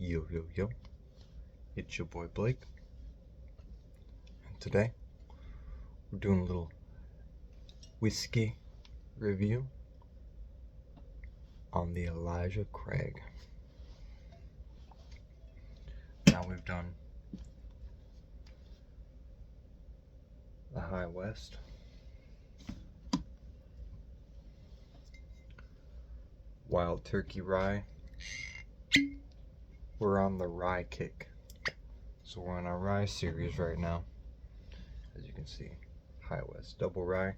Yo, yo, yo, it's your boy Blake, and today we're doing a little whiskey review on the Elijah Craig. Now we've done the High West, Wild Turkey Rye. We're on the rye kick. So we're on our rye series right now. As you can see, High West Double Rye.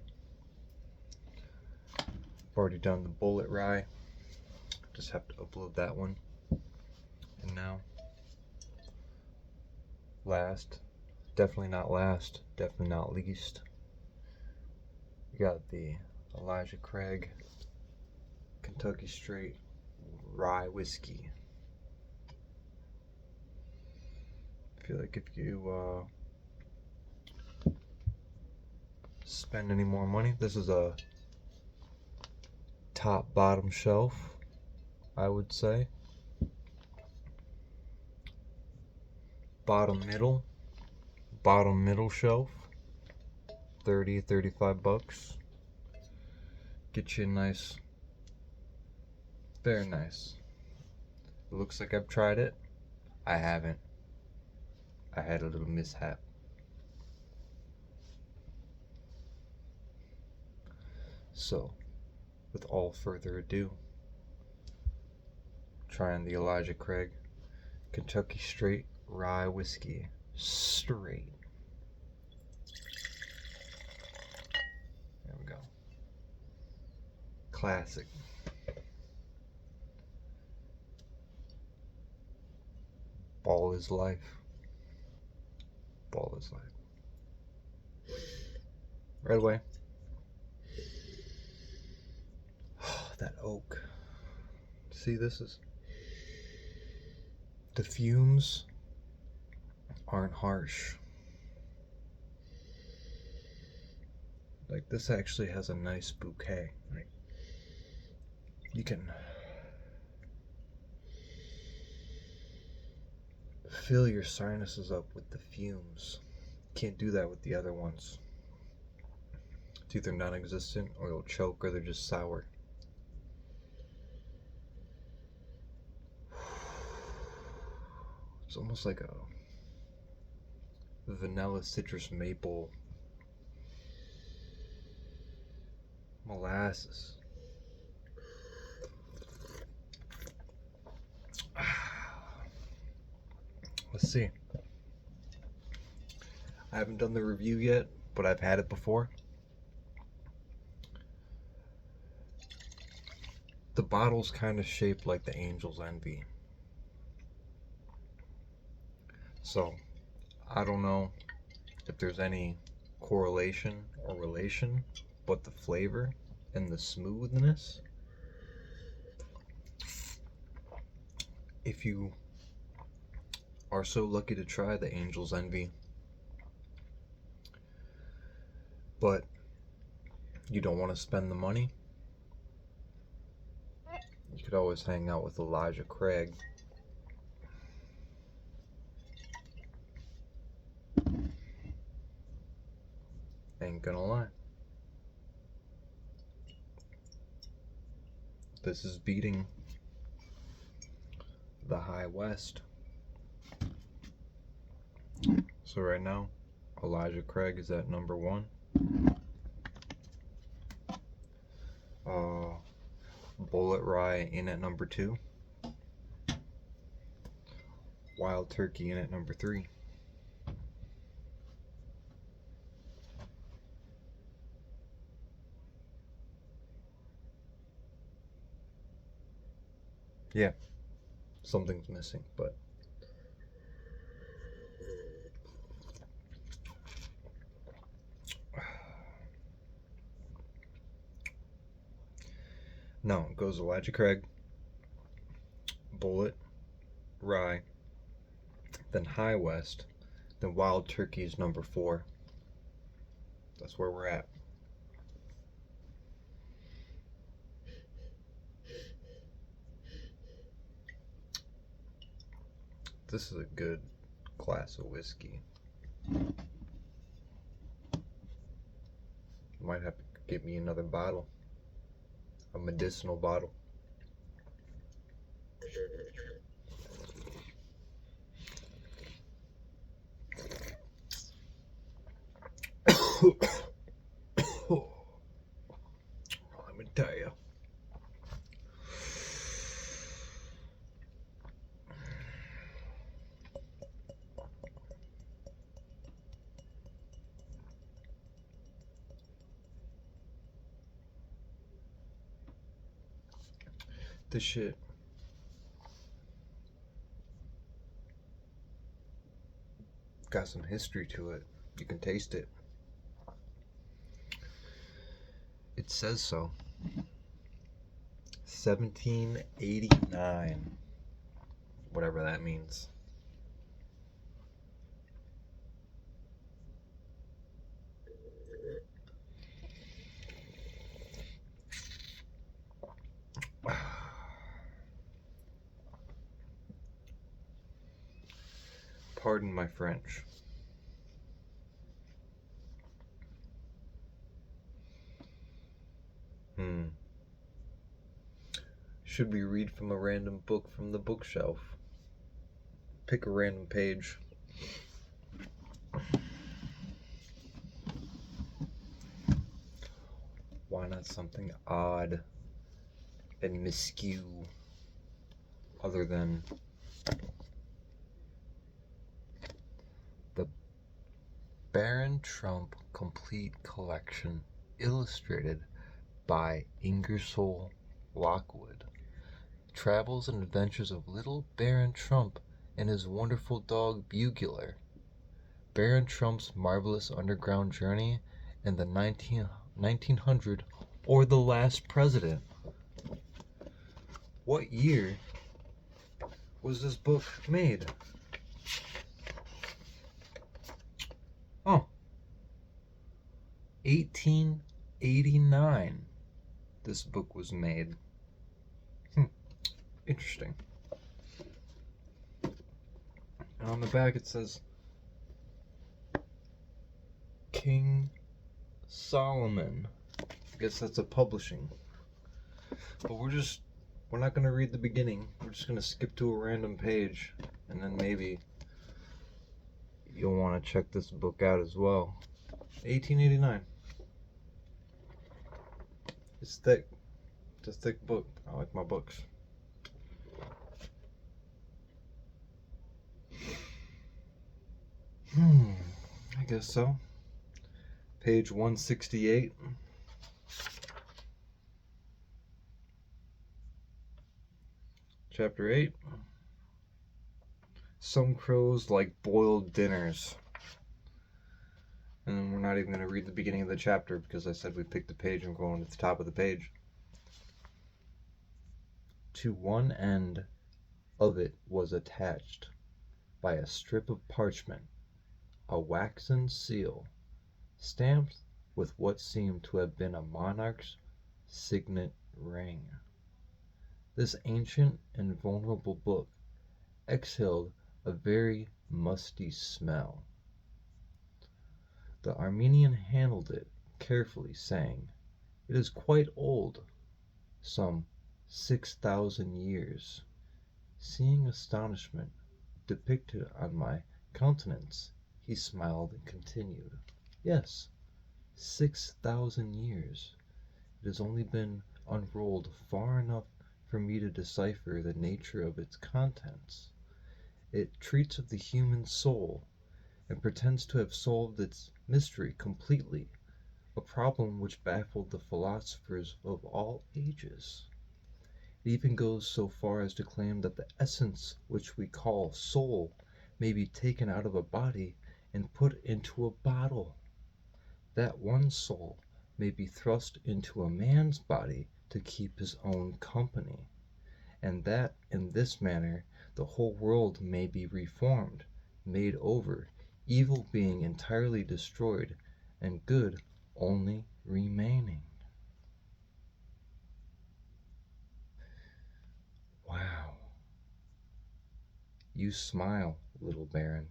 I've already done the Bullet Rye. Just have to upload that one. And now, definitely not least, we got the Elijah Craig Kentucky Straight Rye Whiskey. I feel like if you spend any more money, this is a top bottom shelf, I would say. Bottom middle shelf, 35 bucks. Get you a nice, very nice. It looks like I've tried it. I haven't. I had a little mishap. So, with all further ado, trying the Elijah Craig Kentucky Straight Rye Whiskey. Straight. There we go. Classic. Ball is life. Ball is life. Right away. That oak. See, this is... The fumes aren't harsh. Like, this actually has a nice bouquet. Like, you can fill your sinuses up with the fumes. Can't do that with the other ones. It's either non-existent, or you'll choke, or they're just sour. It's almost like a vanilla citrus maple molasses. Let's see. I haven't done the review yet, but I've had it before. The bottle's kind of shaped like the Angel's Envy. So, I don't know if there's any correlation or relation, but the flavor and the smoothness, if you are so lucky to try the Angel's Envy, but you don't want to spend the money, you could always hang out with Elijah Craig. Ain't gonna lie. This is beating the High West. So right now, Elijah Craig is at number 1. Bullet Rye in at number 2. Wild Turkey in at number 3. Yeah, something's missing, but no, it goes Elijah Craig, Bullet, Rye, then High West, then Wild Turkey is number 4. That's where we're at. This is a good glass of whiskey. Might have to get me another bottle. A medicinal bottle. Let me tell you. This shit got some history to it. You can taste it. It says so. 1789. Whatever that means. Pardon my French. Should we read from a random book from the bookshelf? Pick a random page. Why not something odd and miscue other than the Baron Trump Complete Collection, illustrated by Ingersoll Lockwood. Travels and adventures of little Baron Trump and his wonderful dog Bugler. Baron Trump's marvelous underground journey in the 1900 or the last president. What year was this book made? Oh, 1889. This book was made. Interesting. And on the back it says King Solomon. I guess that's a publishing. But we're not going to read the beginning. We're just going to skip to a random page, and then maybe you'll want to check this book out as well. 1889. It's thick. It's a thick book. I like my books. I guess so. Page 168. Chapter 8. Some crows like boiled dinners. And we're not even going to read the beginning of the chapter because I said we picked the page and we're going to the top of the page. To one end of it was attached, by a strip of parchment, a waxen seal, stamped with what seemed to have been a monarch's signet ring. This ancient and vulnerable book exhaled a very musty smell. The Armenian handled it carefully, saying, "It is quite old, some 6,000 years." Seeing astonishment depicted on my countenance, he smiled and continued, "Yes, 6,000 years. It has only been unrolled far enough for me to decipher the nature of its contents. It treats of the human soul, and pretends to have solved its mystery completely, a problem which baffled the philosophers of all ages. It even goes so far as to claim that the essence which we call soul may be taken out of a body and put into a bottle. That one soul may be thrust into a man's body to keep his own company, and that in this manner the whole world may be reformed, made over, evil being entirely destroyed, and good only remaining." Wow. You smile, little Baron.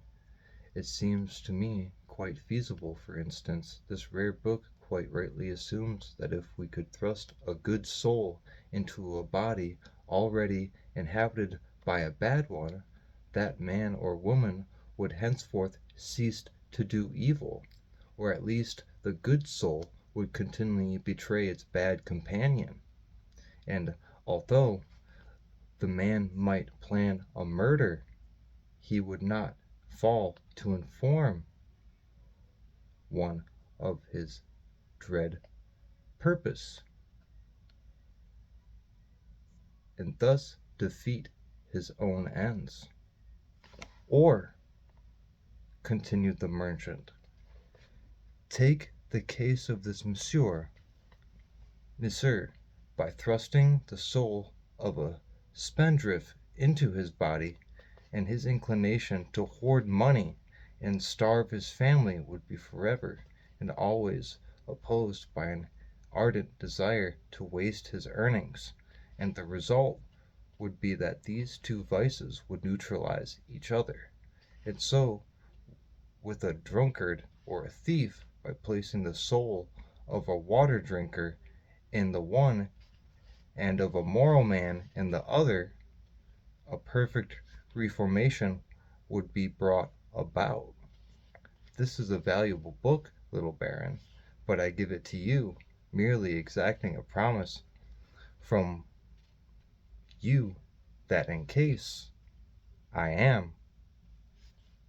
It seems to me quite feasible. For instance, this rare book quite rightly assumes that if we could thrust a good soul into a body already inhabited by a bad one, that man or woman would henceforth cease to do evil, or at least the good soul would continually betray its bad companion. And although the man might plan a murder, he would not fall to inform one of his dread purpose, and thus defeat his own ends. Or, continued the merchant, take the case of this monsieur, by thrusting the soul of a spendthrift into his body, and his inclination to hoard money and starve his family would be forever and always opposed by an ardent desire to waste his earnings, and the result would be that these two vices would neutralize each other. And so with a drunkard or a thief, by placing the soul of a water drinker in the one and of a moral man in the other, a perfect reformation would be brought about. This is a valuable book, little Baron, but I give it to you, merely exacting a promise from you that in case I am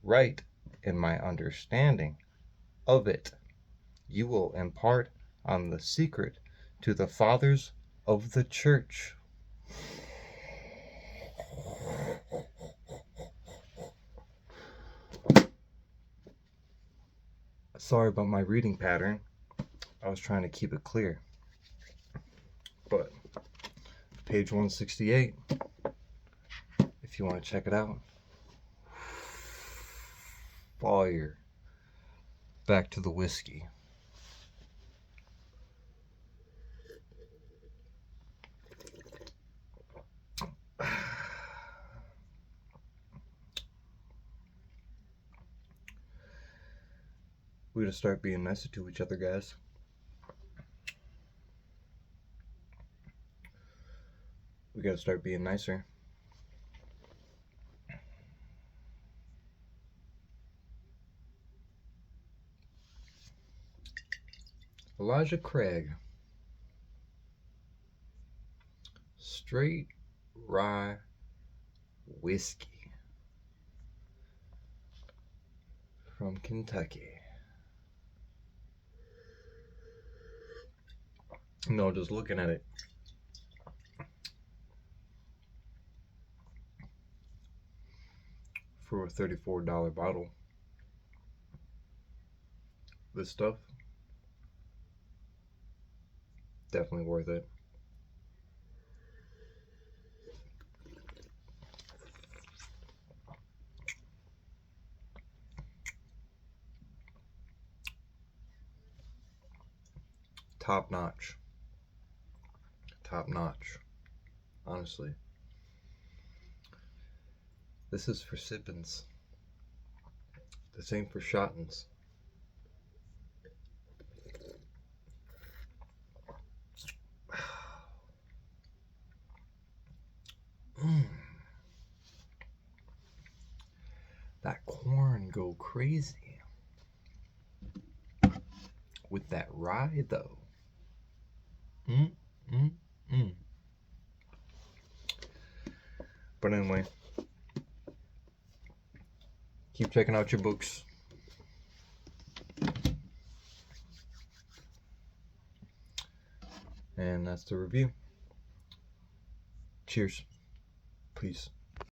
right in my understanding of it, you will impart on the secret to the fathers of the church. Sorry about my reading pattern. I was trying to keep it clear. But page 168, if you want to check it out. Fire. Back to the whiskey. We gotta start being nicer to each other, guys. We gotta start being nicer. Elijah Craig. Straight rye whiskey from Kentucky. No, just looking at it. For a $34 bottle. This stuff, definitely worth it. Top notch. Top notch. Honestly. This is for sippins. The same for shottins. That corn go crazy. With that rye though. But anyway, keep checking out your books. And that's the review. Cheers. Peace.